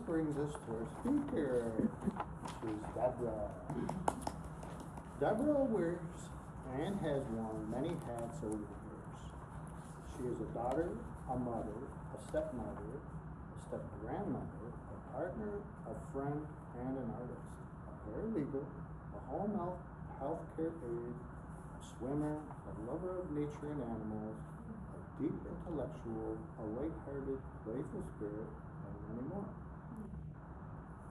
brings us to our speaker. She's Debra. Debra wears and has worn many hats over the years. She is a daughter, a mother, a stepmother, a step-grandmother, a partner, a friend, and an artist, a paralegal, a home healthcare aide, a swimmer, a lover of nature and animals, a deep intellectual, a light-hearted, playful spirit, and many more.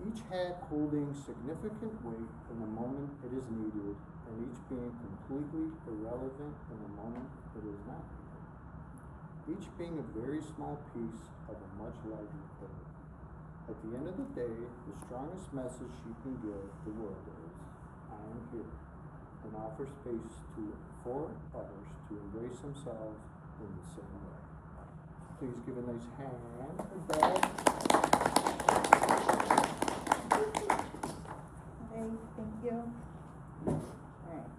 Each hat holding significant weight in the moment it is needed, and each being completely irrelevant in the moment it is not needed. Each being a very small piece of a much larger whole. At the end of the day, the strongest message she can give the world is, I am here, and offer space for others to embrace themselves in the same way. Please give a nice hand for Deb. Okay, thank you. All right.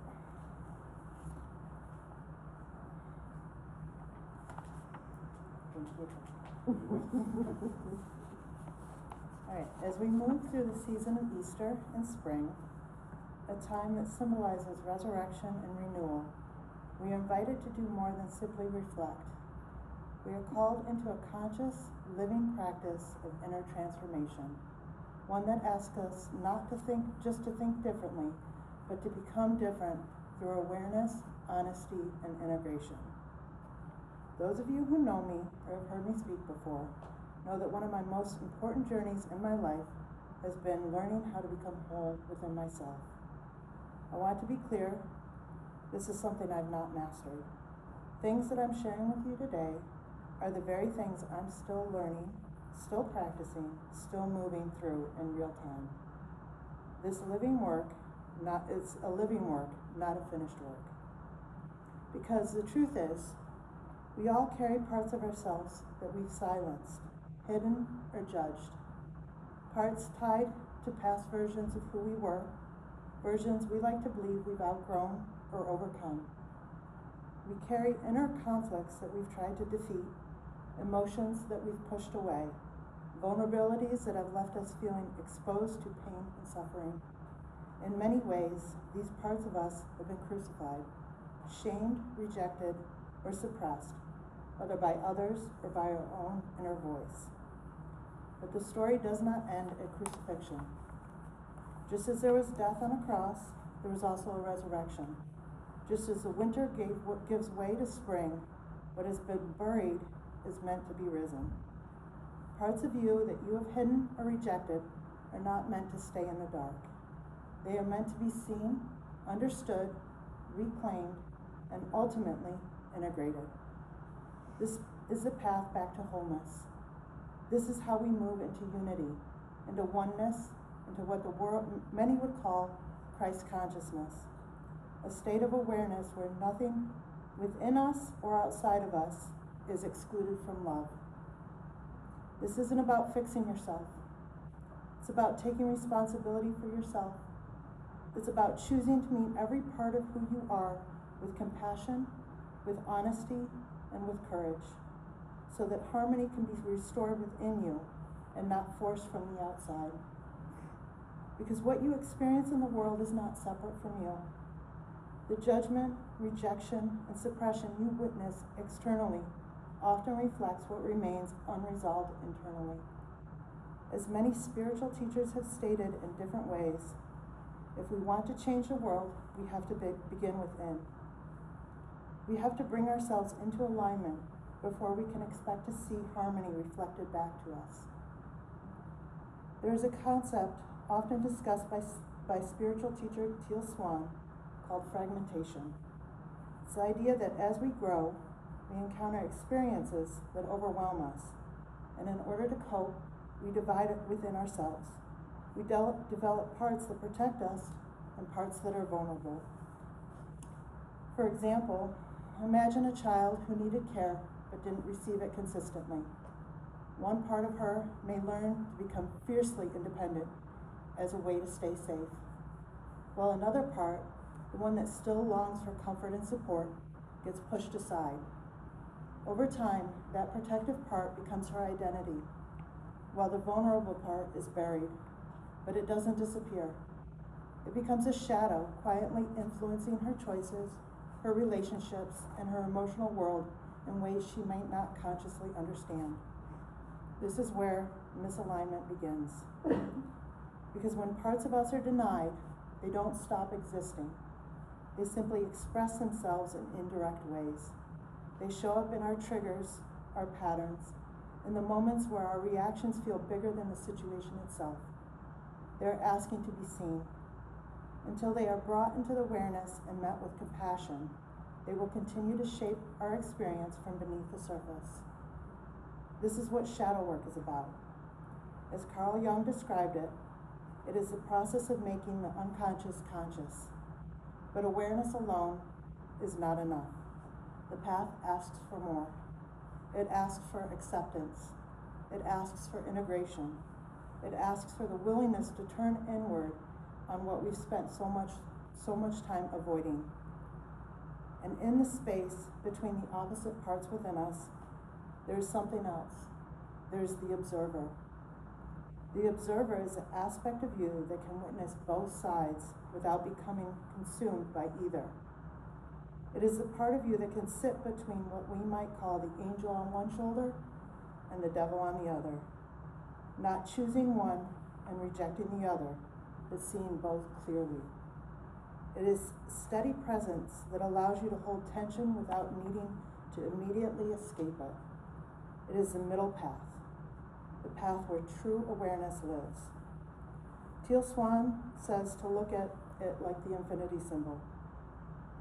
Thank you. All right, as we move through the season of Easter and spring, a time that symbolizes resurrection and renewal, we are invited to do more than simply reflect. We are called into a conscious, living practice of inner transformation, one that asks us not to think just to think differently, but to become different through awareness, honesty, and integration. Those of you who know me or have heard me speak before know that one of my most important journeys in my life has been learning how to become whole within myself. I want to be clear, this is something I've not mastered. Things that I'm sharing with you today are the very things I'm still learning, still practicing, still moving through in real time. This living work, it's a living work, not a finished work. Because the truth is, we all carry parts of ourselves that we've silenced, hidden, or judged. Parts tied to past versions of who we were, versions we like to believe we've outgrown or overcome. We carry inner conflicts that we've tried to defeat, emotions that we've pushed away, vulnerabilities that have left us feeling exposed to pain and suffering. In many ways, these parts of us have been crucified, shamed, rejected, or suppressed, whether by others or by our own inner voice. But the story does not end at crucifixion. Just as there was death on a cross, there was also a resurrection. Just as the winter gives way to spring, what has been buried is meant to be risen. Parts of you that you have hidden or rejected are not meant to stay in the dark. They are meant to be seen, understood, reclaimed, and ultimately integrated. This is the path back to wholeness. This is how we move into unity, into oneness, into what the world, many would call Christ consciousness, a state of awareness where nothing within us or outside of us is excluded from love. This isn't about fixing yourself. It's about taking responsibility for yourself. It's about choosing to meet every part of who you are with compassion, with honesty, and with courage, so that harmony can be restored within you and not forced from the outside. Because what you experience in the world is not separate from you. The judgment, rejection, and suppression you witness externally often reflects what remains unresolved internally. As many spiritual teachers have stated in different ways, if we want to change the world, we have to begin within. We have to bring ourselves into alignment before we can expect to see harmony reflected back to us. There is a concept often discussed by spiritual teacher Teal Swan called fragmentation. It's the idea that as we grow, we encounter experiences that overwhelm us, and in order to cope, we divide it within ourselves. We develop parts that protect us and parts that are vulnerable. For example, imagine a child who needed care but didn't receive it consistently. One part of her may learn to become fiercely independent as a way to stay safe, while another part, the one that still longs for comfort and support, gets pushed aside. Over time, that protective part becomes her identity. while the vulnerable part is buried, but it doesn't disappear. It becomes a shadow, quietly influencing her choices, her relationships, and her emotional world in ways she might not consciously understand. This is where misalignment begins. Because when parts of us are denied, they don't stop existing. They simply express themselves in indirect ways. They show up in our triggers, our patterns, in the moments where our reactions feel bigger than the situation itself. They're asking to be seen. Until they are brought into the awareness and met with compassion, they will continue to shape our experience from beneath the surface. This is what shadow work is about. As Carl Jung described it, it is the process of making the unconscious conscious. But awareness alone is not enough. The path asks for more. It asks for acceptance. It asks for integration. It asks for the willingness to turn inward on what we've spent so much time avoiding. And in the space between the opposite parts within us, there's something else. There's the observer. The observer is an aspect of you that can witness both sides without becoming consumed by either. It is the part of you that can sit between what we might call the angel on one shoulder and the devil on the other, not choosing one and rejecting the other, but seeing both clearly. It is steady presence that allows you to hold tension without needing to immediately escape it. It is the middle path, the path where true awareness lives. Teal Swan says to look at it like the infinity symbol.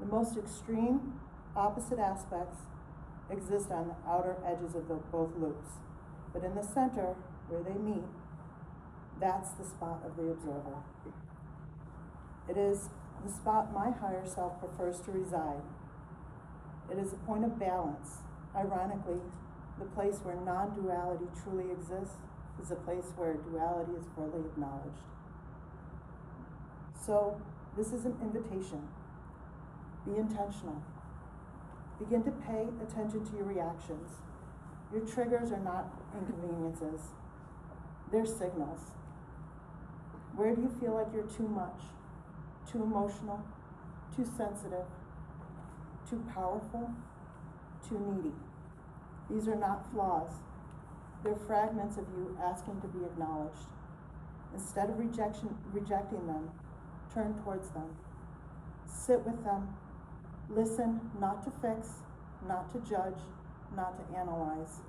The most extreme, opposite aspects exist on the outer edges of both loops, but in the center, where they meet, that's the spot of the observer. It is the spot my higher self prefers to reside. It is a point of balance. Ironically, the place where non-duality truly exists is a place where duality is fully acknowledged. So, this is an invitation. Be intentional. Begin to pay attention to your reactions. Your triggers are not inconveniences. They're signals. Where do you feel like you're too much, too emotional, too sensitive, too powerful, too needy? These are not flaws. They're fragments of you asking to be acknowledged. Instead of rejecting them, turn towards them. Sit with them. Listen, not to fix, not to judge, not to analyze,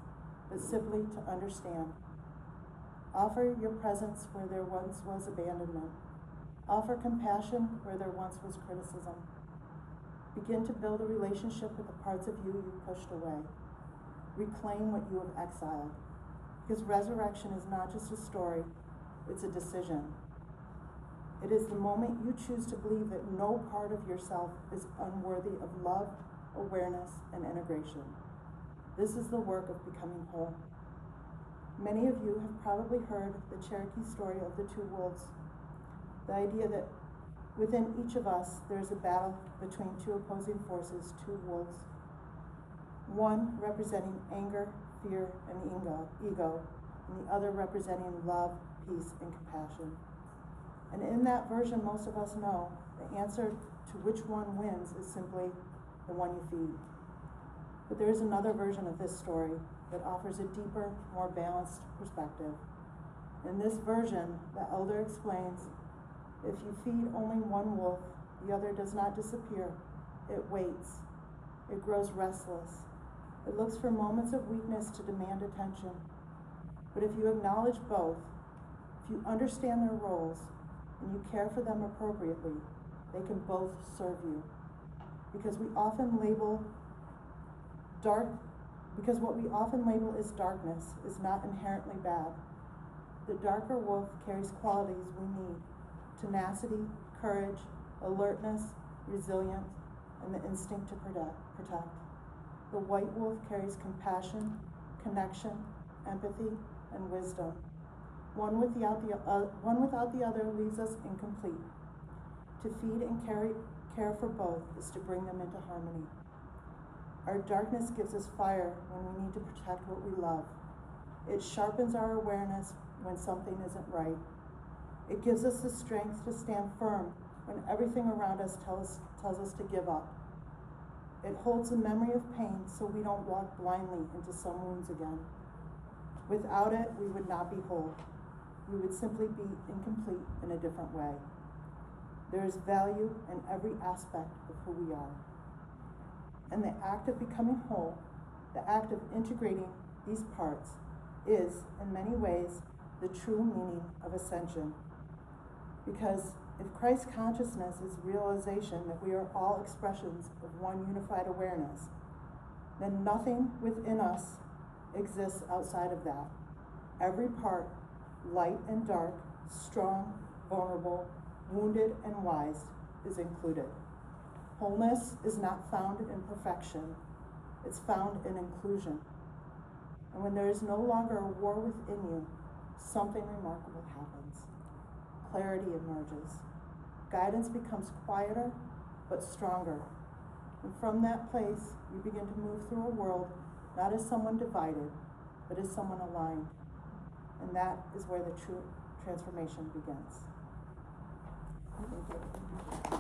but simply to understand. Offer your presence where there once was abandonment. Offer compassion where there once was criticism. Begin to build a relationship with the parts of you you pushed away. Reclaim what you have exiled. Because resurrection is not just a story, it's a decision. It is the moment you choose to believe that no part of yourself is unworthy of love, awareness, and integration. This is the work of becoming whole. Many of you have probably heard the Cherokee story of the two wolves. The idea that within each of us there is a battle between two opposing forces, two wolves. One representing anger, fear, and ego, and the other representing love, peace, and compassion. And in that version, most of us know the answer to which one wins is simply the one you feed. But there is another version of this story that offers a deeper, more balanced perspective. In this version, the elder explains, if you feed only one wolf, the other does not disappear. It waits. It grows restless. It looks for moments of weakness to demand attention. But if you acknowledge both, if you understand their roles, and you care for them appropriately, they can both serve you. Because what we often label as darkness is not inherently bad. The darker wolf carries qualities we need: tenacity, courage, alertness, resilience, and the instinct to protect. The white wolf carries compassion, connection, empathy, and wisdom. One without the other leaves us incomplete. To feed and care for both is to bring them into harmony. Our darkness gives us fire when we need to protect what we love. It sharpens our awareness when something isn't right. It gives us the strength to stand firm when everything around us tells us to give up. It holds a memory of pain so we don't walk blindly into some wounds again. Without it, we would not be whole. We would simply be incomplete in a different way. There is value in every aspect of who we are. And the act of becoming whole, the act of integrating these parts, is, in many ways, the true meaning of ascension. Because if Christ consciousness is realization that we are all expressions of one unified awareness, then nothing within us exists outside of that. Every part, light and dark, strong, vulnerable, wounded and wise, is included. Wholeness is not found in perfection, it's found in inclusion. And when there is no longer a war within you, something remarkable happens. Clarity emerges. Guidance becomes quieter, but stronger. And from that place, you begin to move through a world not as someone divided, but as someone aligned. And that is where the true transformation begins. Thank you.